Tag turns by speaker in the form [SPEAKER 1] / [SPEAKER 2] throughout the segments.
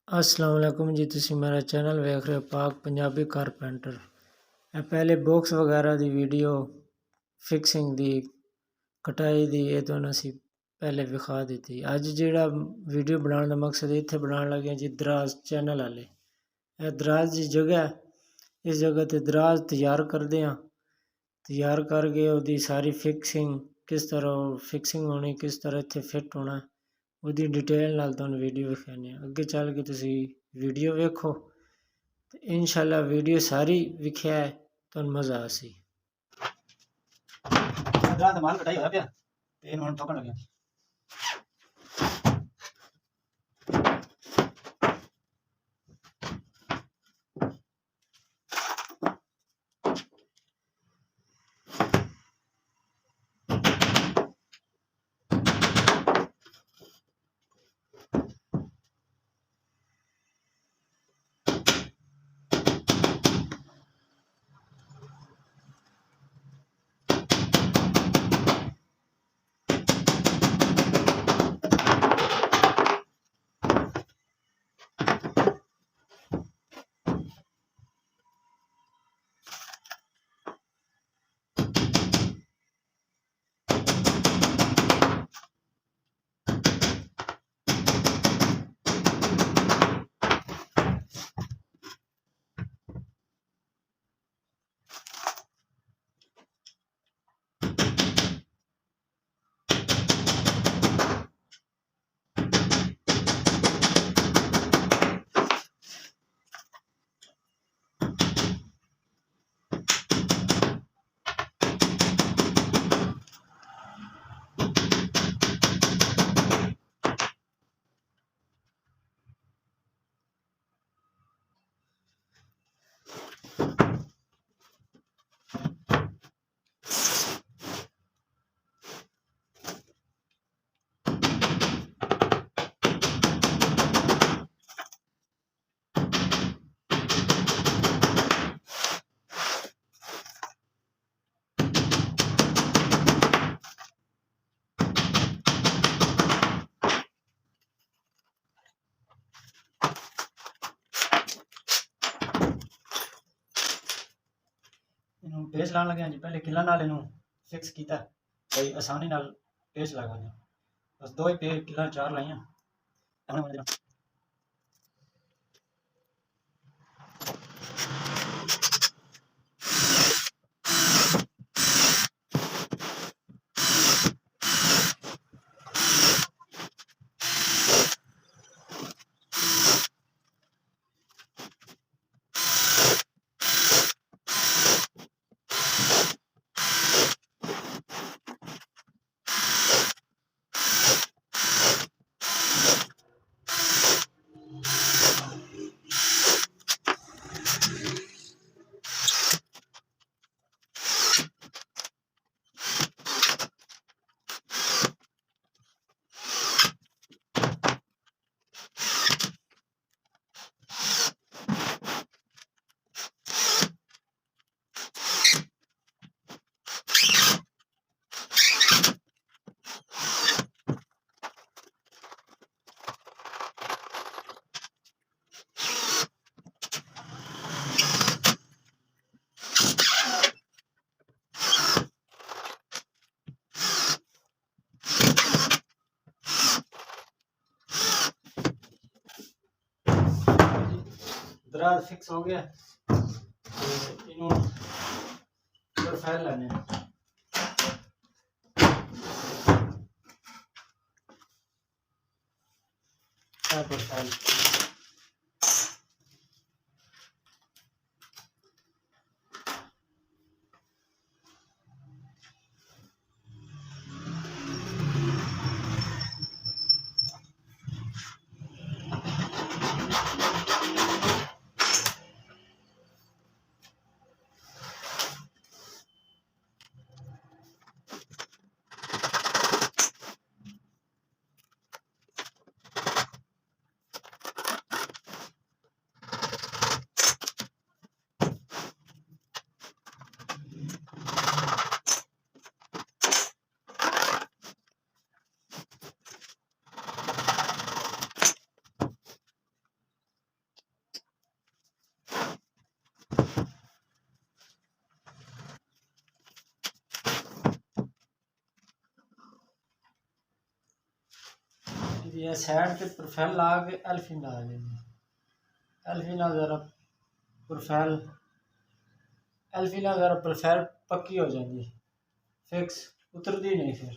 [SPEAKER 1] अस्सलाम वालेकुम जी। तुसी मेरा चैनल वेख रहे हो पाक पंजाबी कारपेंटर। पहले बॉक्स वगैरह दी वीडियो फिक्सिंग दी कटाई दी ये तो असी पहले विखा दी थी। अज जेड़ा वीडियो बनाने का मकसद इत्थे बनाने लगे जी दराज चैनल वाले। दराज की जगह है, इस जगह ते दराज तैयार करते हैं। तैयार करके उसकी सारी फिक्सिंग किस तरह फिक्सिंग होनी, किस तरह इत्थे फिट होना, ਉਹਦੀ डिटेल नाल तुहानू वीडियो विखाने अगे चल के तुसी वीडियो वेखो ते इंशाअल्लाह वीडियो सारी विखिया है तुहानू मज़ा आसी। माल कटाई होया पिया ते इहनू हुण ठोकण लगे। ਇਹਨੂੰ ਪੇਚ ਲਾਉਣ ਲੱਗਿਆ ਜੀ। ਪਹਿਲੇ ਕਿੱਲਾਂ ਨਾਲ ਇਹਨੂੰ ਫਿਕਸ ਕੀਤਾ ਬਈ ਆਸਾਨੀ ਨਾਲ ਪੇਚ ਲੱਗ ਜਾਏ। ਬਸ ਦੋ ਹੀ ਕਿੱਲਾਂ ਚਾਰ ਲਾਈਆਂ ਹੁਣ दराज फिक्स हो गया। इनू प्रोफाइल लाने प्रोफाइल ये साइड पे प्रोफाइल ला के एल्फी ला देंगे। एल्फी ना ज़रा प्रोफाइल पक्की हो जाती, फिक्स उतरती नहीं फिर।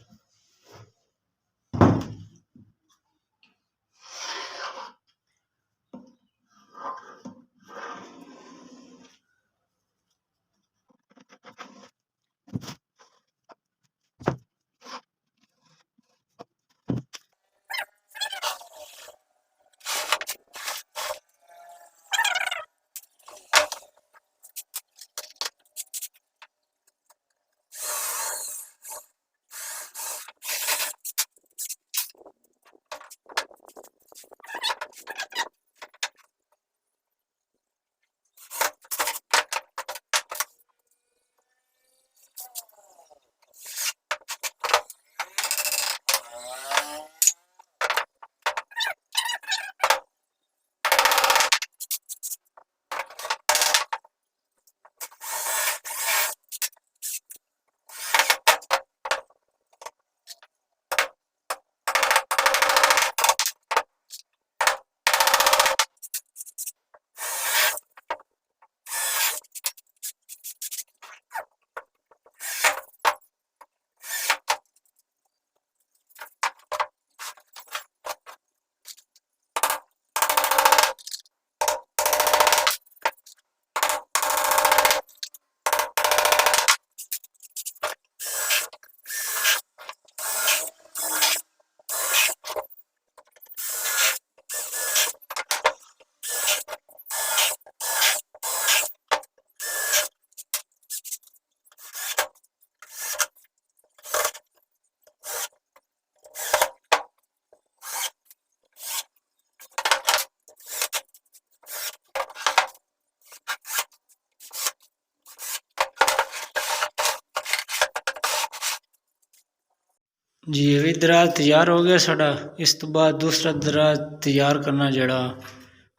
[SPEAKER 1] जी अभी दराज तैयार हो गया साड़ा। इस तो बाद दूसरा दराज तैयार करना जड़ा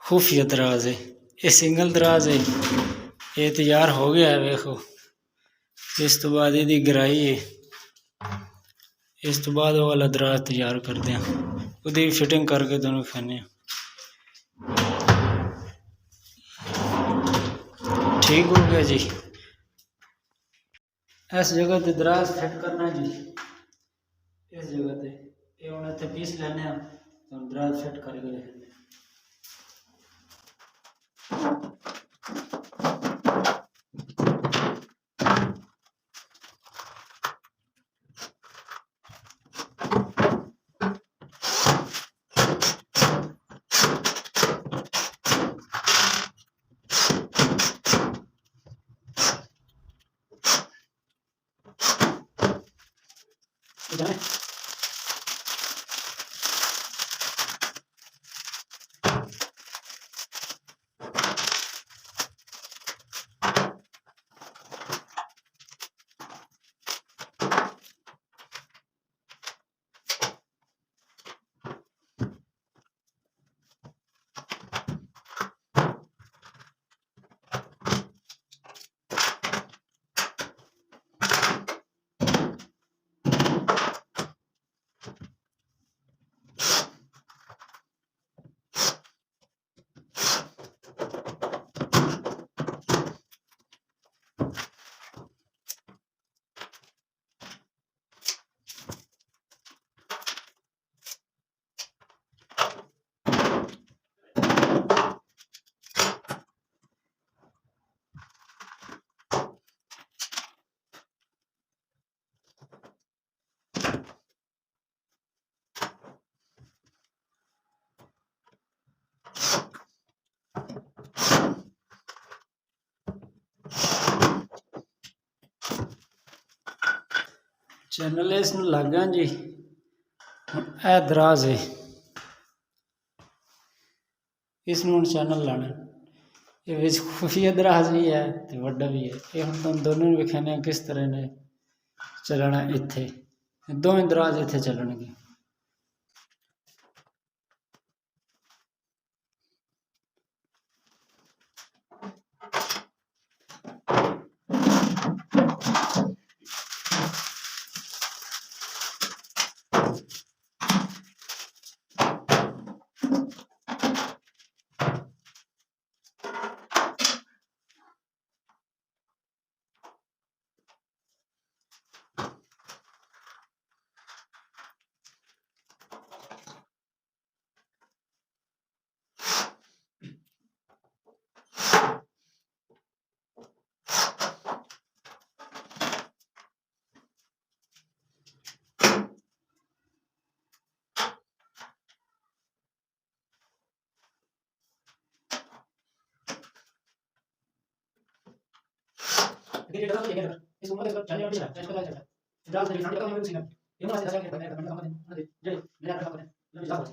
[SPEAKER 1] खुफिया दराज है। ये सिंगल दराज है, ये तैयार हो गया है देखो। इस तो बाद यदि गराई है, इस तो बाद वो वाला दराज तैयार करते हैं, उसकी फिटिंग करके दोनों खाने। ठीक हो गया जी। इस जगह ते दराज फिट करना जी, इस जगह ते ये हम इतने पीस लेने तो दराज फिट करके देखने। चैनल इस लग गया जी। ए दराज है, इस चैनल लाना। ये खुफिया दराज भी है तो वड्डा भी है। ये हम तुम दोनों विखाने किस तरह ने चलना। इत्थे दोवें दराज इत्थे चलणगे। Jadi dalam ini kan, ini semua itu jadi apa sih? Saya sudah cerita. Dalam dari nanti kalau sini, ini masih saya kira nanti. Jadi lihat apa kan? Lebih jauh.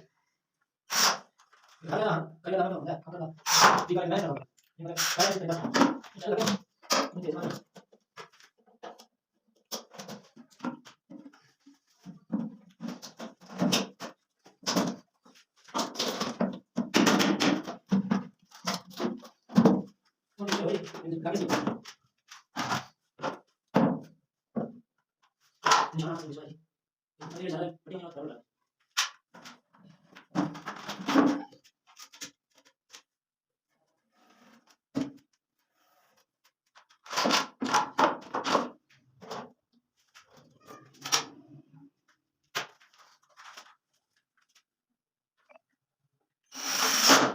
[SPEAKER 1] Kalian apa enggak? Apa? Tiga ini apa? Ini kalian sudah tahu. Insyaallah. Ini mana? Ini kami sih. Ini mana sih soalnya? Ini saya penting tahu lah.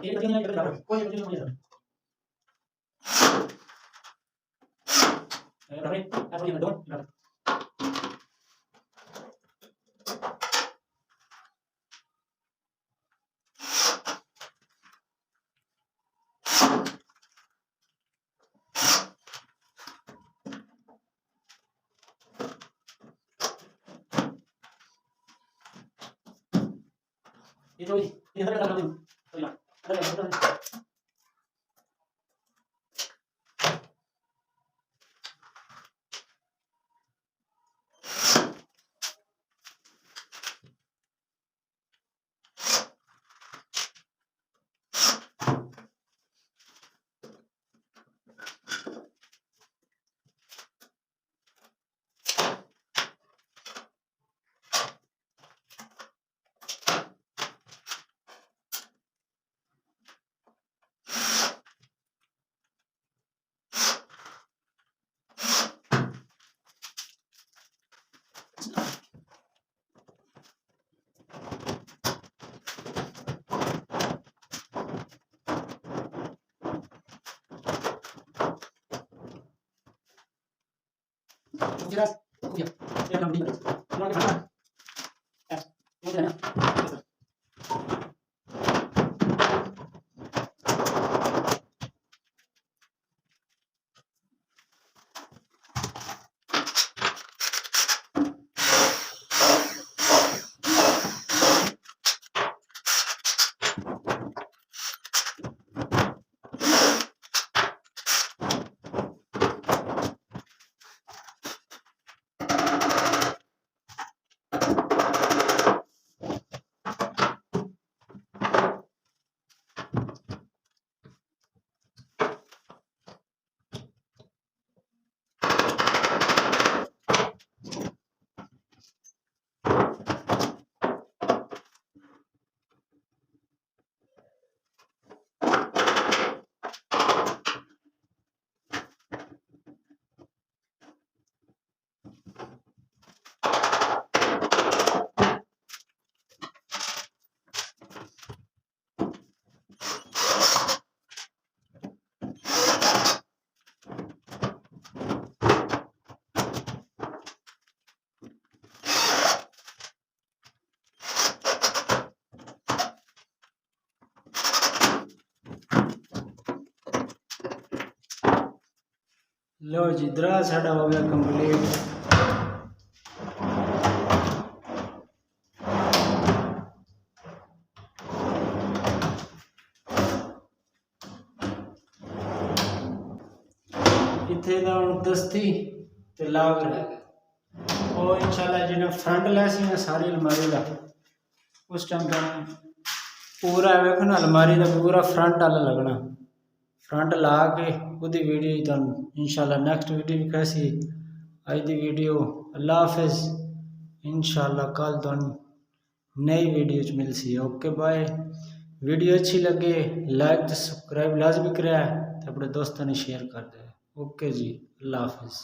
[SPEAKER 1] Ini pentingnya kita tahu. Kau yang penting semuanya. Berapa ini? Apa yang dong? Berapa? Itu ini ada dalam itu. Oh ya. Ada dalam. Jelas. Ya. Dia dalam ini. Mau ke mana? Mau ke mana? लो जी दरा साड़ा हो गया complete. इथे दा दस्ती ते लाग रह गया और इंशाल्लाह जिन्हें फ्रंट लैसी ना सारी अलमारी का उस टाइम का पूरा वेखो ना अलमारी का पूरा फ्रंट वाला लगना फ्रंट ला के ਉਹਦੀ ਵੀਡੀਓ ਤੁਹਾਨੂੰ ਇਨਸ਼ਾਅੱਲਾ ਨੈਕਸਟ ਵੀਡੀਓ ਵੀ कैसी ਅੱਜ ਦੀ ਵੀਡੀਓ ਅੱਲਾ ਹਾਫਿਜ਼ ਇਨਸ਼ਾਅੱਲਾ ਕੱਲ ਤੁਹਾਨੂੰ नई वीडियो च मिलसी। Okay bye. वीडियो अच्छी लगे लाइक तो सब्सक्राइब लाजमी करें तो अपने दोस्तों ने शेयर कर दे। ओके जी अल्लाह हाफिज़।